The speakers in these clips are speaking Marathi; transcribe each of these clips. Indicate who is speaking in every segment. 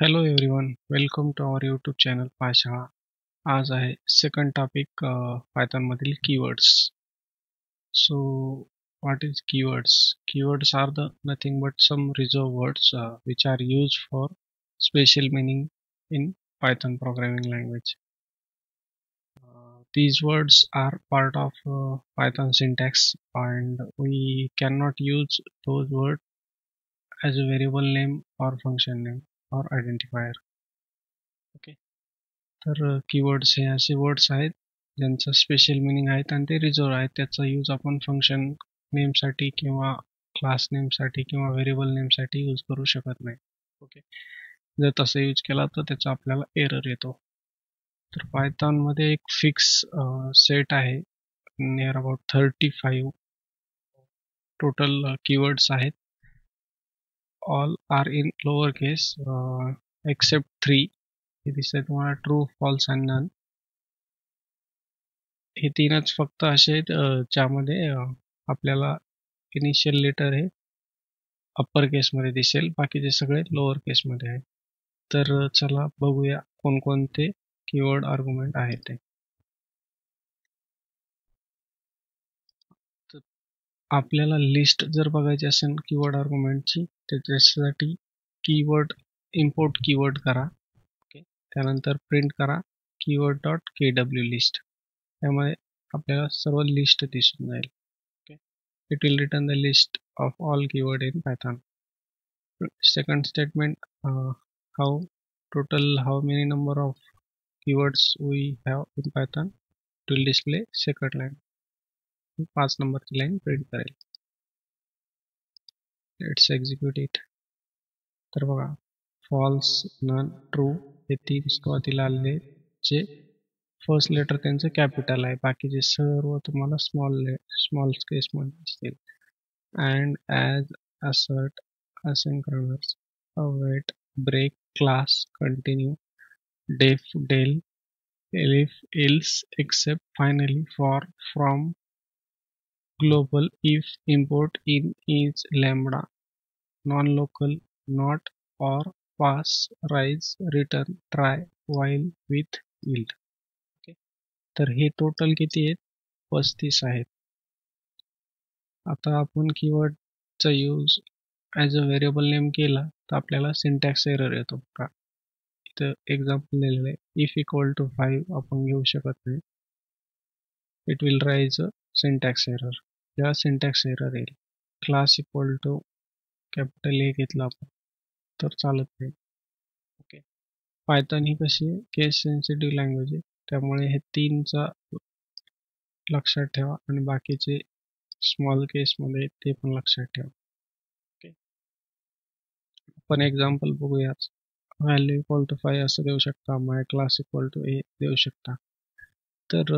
Speaker 1: Hello everyone, welcome to our YouTube channel पायशाळा. आज आहे सेकंड टॉपिक पायथॉन मधील keywords. So what is keywords? Keywords are the nothing but some reserved words which are used for special meaning in Python programming language. These words are part of Python syntax and we cannot use those words as a variable name or function name or identifier. Okay. तर कीवर्ड्स हे असे वर्ड्स आहेत ज्यांचं स्पेशल मिनिंग आहेत आणि ते रिझर्व आहेत. त्याचा यूज आपण फंक्शन नेमसाठी किंवा क्लास नेमसाठी किंवा व्हेरिएबल नेमसाठी यूज करू शकत नाही. ओके, जर तसं यूज केला तर त्याचा आपल्याला एरर येतो. तर पायथॉनमध्ये एक फिक्स सेट आहे, नियर अबाउट 35 टोटल कीवर्ड्स आहेत. All are in lower case except 3. हे दिसतंय तुम्हाला ट्रू, फॉल्स आणि नन. हे तीनच फक्त असे आहेत ज्यामध्ये आपल्याला इनिशियल लेटर हे अप्पर केसमध्ये दिसेल, बाकीचे सगळे लोअर केसमध्ये आहे. तर चला बघूया कोणकोणते कीवर्ड आर्ग्युमेंट आहेत ते. आपल्याला लिस्ट जर बघायची असेल कीवर्ड आर्ग्युमेंटची तर त्याच्यासाठी कीवर्ड इम्पोर्ट कीवर्ड करा. ओके, त्यानंतर प्रिंट करा कीवर्ड डॉट KW लिस्ट. त्यामुळे आपल्याला सर्व लिस्ट दिसून जाईल. Okay, it will return the list of all keyword in Python. Second statement, how many number of keywords we have in Python, it will display second line. 5 नंबरची लाईन प्रिंट करेल. Let's execute it. तर बघा, फॉल्स, नन, ट्रू हे तीन सुरुवातीला आलेले जे फर्स्ट लेटर त्यांचं कॅपिटल आहे, बाकीचे सर्व तुम्हाला स्मॉल केसमध्ये दिसतील. And, as, assert, asynchronous, await, break, class, continue, def, del, if, else, except, finally, for, from, global, if, import, in, is, lambda, non-local, not, or, pass, rise, return, try, while, with, yield. Okay, तर हे टोटल किती आहेत? 35 आहेत. आता आपण कीवर्डचा use as a variable name केला तर आपल्याला सिंटॅक्स एरर येतो का? इथं एक्झाम्पल दिलेलं आहे, इफ इक्वल टू 5 आपण घेऊ शकत नाही. It will raise a syntax error. जेव्हा सिंटॅक्स एरर येईल, class equal to capital A घेतला आपण तर चालत नाही. ओके, पायथॉन ही कशी केस सेन्सिटिव्ह लँग्वेज आहे, त्यामुळे हे तीनचा लक्षात ठेवा आणि बाकीचे स्मॉल केसमध्ये ते पण लक्षात ठेवा. आपण एक्झाम्पल बघूयाच. व्हॅल्यू इक्वल टू 5 असं देऊ शकता, माय क्लास इक्वल टू ए देऊ शकता. तर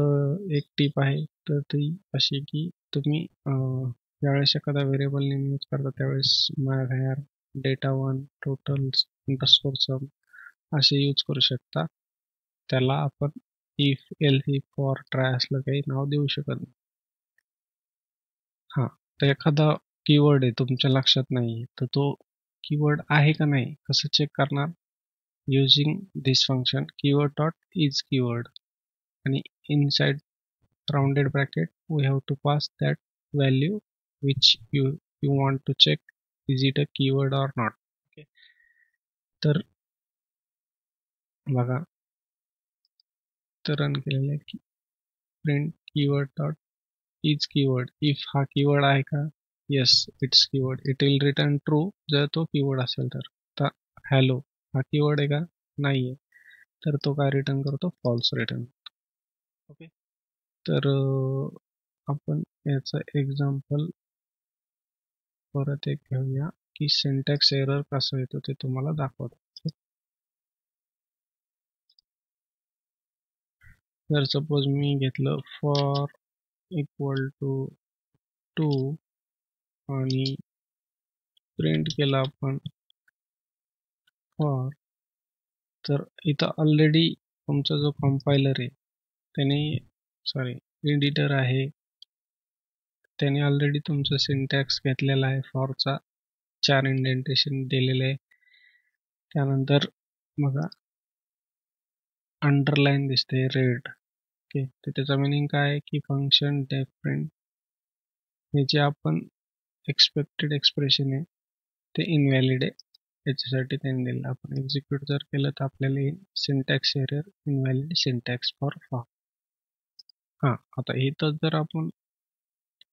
Speaker 1: एक टीप आहे, तर ती अशी की तुम्ही ज्यावेळेस एखादा व्हेरिएबल नेम यूज करता त्यावेळेस my var, data one, totals, underscore sum असे यूज करू शकता. त्याला आपण if, else, if, for, try असलं काही नाव देऊ शकत नाही. हां, तर एखादा कीवर्ड आहे तुमच्या लक्षात नाही तर तो कीवर्ड आहे का नाही कसं चेक करणार? using this function keyword dot is keyword, and inside rounded bracket we have to pass that value which you want to check is it a keyword or not. Okay, तर बघा, तर रन केलेलं आहे print keyword dot is keyword. if हा keyword आहे का? yes, it's keyword. it will return true जर तो keyword असेल तर. hello हा keyword आहे का? नाहीये, तर तो काय रिटर्न करतो? False return. ओके, तर आपण याचं एक्झाम्पल परत एक घेऊया की सिंटॅक्स एरर कसं येतो ते तुम्हाला दाखवतो. जर सपोज मी घेतलं फॉर इक्वल टू 2 आणि प्रिंट केला आपण फॉर, तर इथं ऑलरेडी तुमचा जो कंपायलर आहे त्याने एडिटर आहे त्याने ऑलरेडी तुमचं सिंटॅक्स घेतलेला आहे. फॉरचा 4 इंडेंटेशन दिलेले आहे. त्यानंतर बघा अंडरलाईन दिसते रेड. ओके, तर त्याचा मिनिंग काय आहे की फंक्शन डिफरंट, हे जे आपण एक्सपेक्टेड एक्सप्रेशन आहे ते इनव्हॅलिड आहे, याच्यासाठी त्यांनी दिलं. आपण एक्झिक्यूट जर केलं तर आपल्याला syntax error, invalid syntax for for. हां, आता इथं जर आपण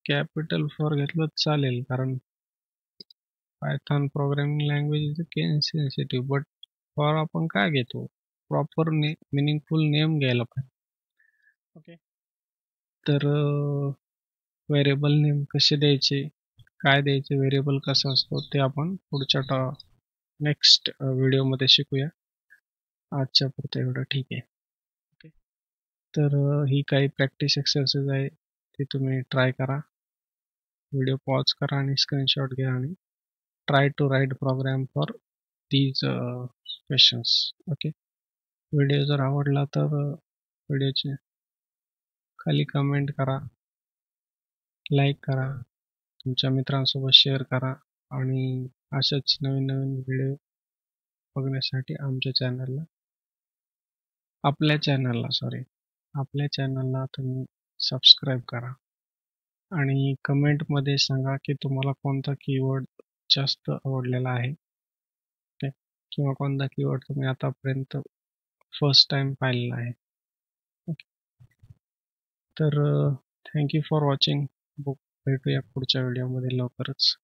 Speaker 1: कॅपिटल फॉर घेतलं चालेल, कारण Python programming language is case sensitive, but for आपण काय घेतो, प्रॉपर मिनिंगफुल नेम घ्यायला पाहिजे. ओके, तर व्हेरिएबल नेम कसे द्यायचे, काय द्यायचे, व्हेरिएबल कसा असतो ते आपण पुढच्या नेक्स्ट व्हिडिओमध्ये शिकूया. आजच्या पुरतं एवढं ठीक आहे. ओके, तर ही काही प्रॅक्टिस एक्सरसाइज आहे, ती तुम्ही ट्राय करा. व्हिडिओ पॉज करा आणि स्क्रीनशॉट घ्या आणि try to write program for these questions. Okay, video जर आवडला तर व्हिडिओचे खाली कमेंट करा, लाईक करा, तुमच्या मित्रांसोबत शेअर करा आणि अशाच नवीन नवीन व्हिडिओ बघण्यासाठी आपल्या चॅनलला तुम्ही सबस्क्राईब करा आणि कमेंटमध्ये सांगा की तुम्हाला कोणता कीवर्ड जास्त आवडलेला आहे, किंवा कोणता कीवर्ड तुम्ही आतापर्यंत फर्स्ट टाइम पाहिलेला आहे. तर थँक्यू फॉर वॉचिंग. भेटूया पुढच्या व्हिडिओमध्ये लवकरच.